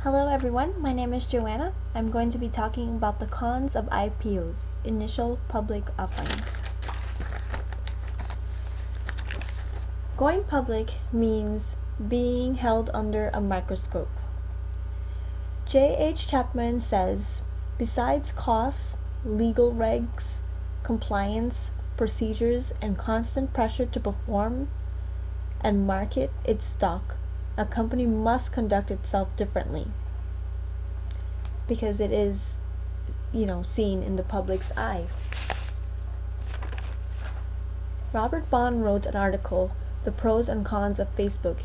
Hello everyone, my name is Joanna. I'm going to be talking about the cons of IPOs, initial public offerings. Going public means being held under a microscope. J.H. Chapman says, besides costs, legal regs, compliance, procedures, and constant pressure to perform and market its stock, a company must conduct itself differently because it is, seen in the public's eye. Robert Bond wrote an article, The Pros and Cons of Facebook,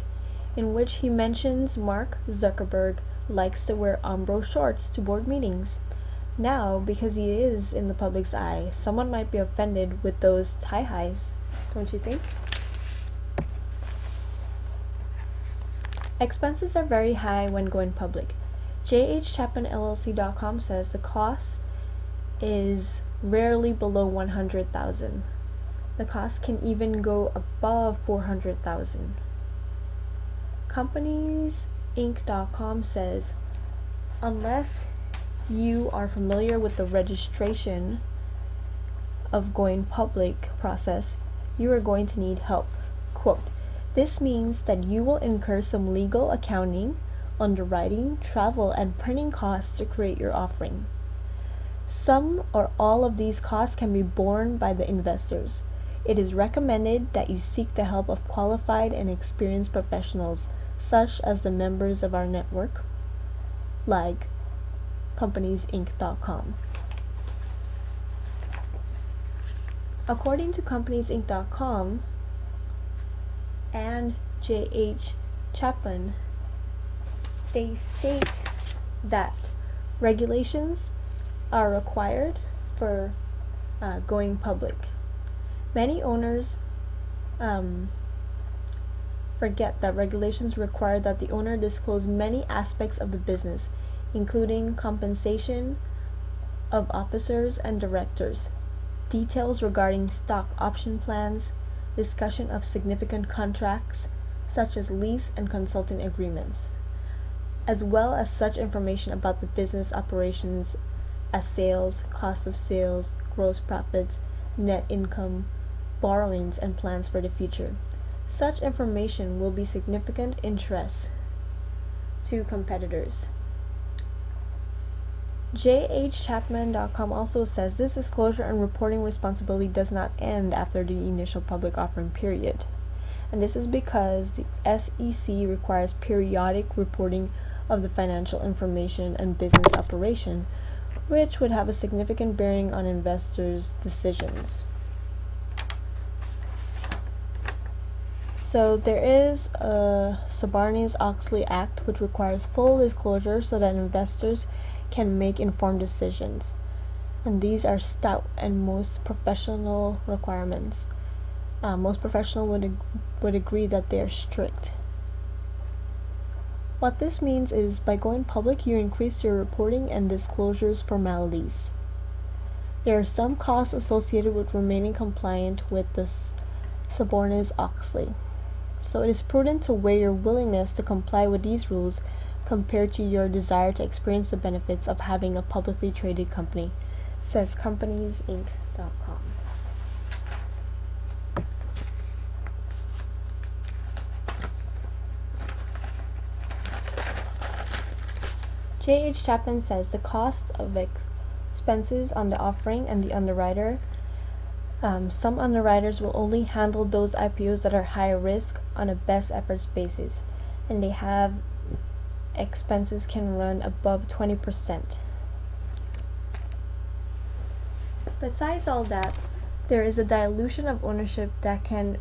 in which he mentions Mark Zuckerberg likes to wear Umbro shorts to board meetings. Now, because he is in the public's eye, someone might be offended with those tie-highs, don't you think? Expenses are very high when going public. JHChapmanLLC.com says the cost is rarely below $100,000. The cost can even go above $400,000. CompaniesInc.com says, unless you are familiar with the registration of going public process, you are going to need help. Quote, this means that you will incur some legal, accounting, underwriting, travel, and printing costs to create your offering. Some or all of these costs can be borne by the investors. It is recommended that you seek the help of qualified and experienced professionals, such as the members of our network, like CompaniesInc.com. According to CompaniesInc.com and J.H. Chapman, they state that regulations are required for going public. Many owners forget that regulations require that the owner disclose many aspects of the business, including compensation of officers and directors, details regarding stock option plans, discussion of significant contracts such as lease and consulting agreements, as well as such information about the business operations as sales, cost of sales, gross profits, net income, borrowings, and plans for the future. Such information will be significant interest to competitors. JHChapman.com also says this disclosure and reporting responsibility does not end after the initial public offering period. And this is because the SEC requires periodic reporting of the financial information and business operation, which would have a significant bearing on investors' decisions. So there is a Sarbanes-Oxley Act which requires full disclosure so that investors can make informed decisions. And these are stout and most professional requirements. Most professionals would agree that they are strict. What this means is by going public, you increase your reporting and disclosures formalities. There are some costs associated with remaining compliant with the Sarbanes-Oxley. So it is prudent to weigh your willingness to comply with these rules compared to your desire to experience the benefits of having a publicly traded company, says CompaniesInc.com. J.H. Chapman says the cost of expenses on the offering and the underwriter. Some underwriters will only handle those IPOs that are high risk on a best efforts basis, and they have expenses can run above 20%. Besides all that, there is a dilution of ownership that can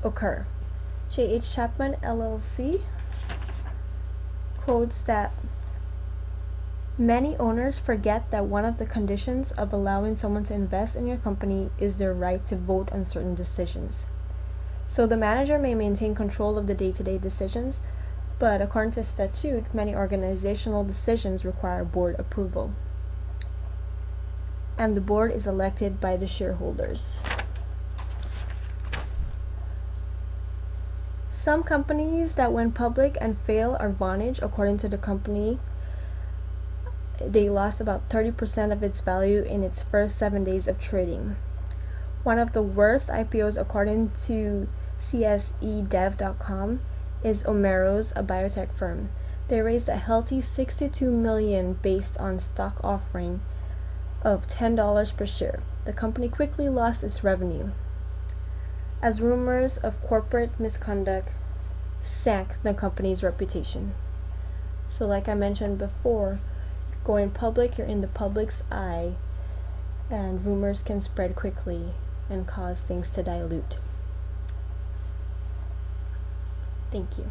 occur. J.H. Chapman LLC quotes that many owners forget that one of the conditions of allowing someone to invest in your company is their right to vote on certain decisions. So the manager may maintain control of the day-to-day decisions, but according to statute, many organizational decisions require board approval. And the board is elected by the shareholders. Some companies that went public and fail are Vonage. According to the company, they lost about 30% of its value in its first 7 days of trading. One of the worst IPOs, according to CSEDev.com, is Omeros, a biotech firm. They raised a healthy $62 million based on stock offering of $10 per share. The company quickly lost its revenue as rumors of corporate misconduct sank the company's reputation. So like I mentioned before, going public, you're in the public's eye, and rumors can spread quickly and cause things to dilute. Thank you.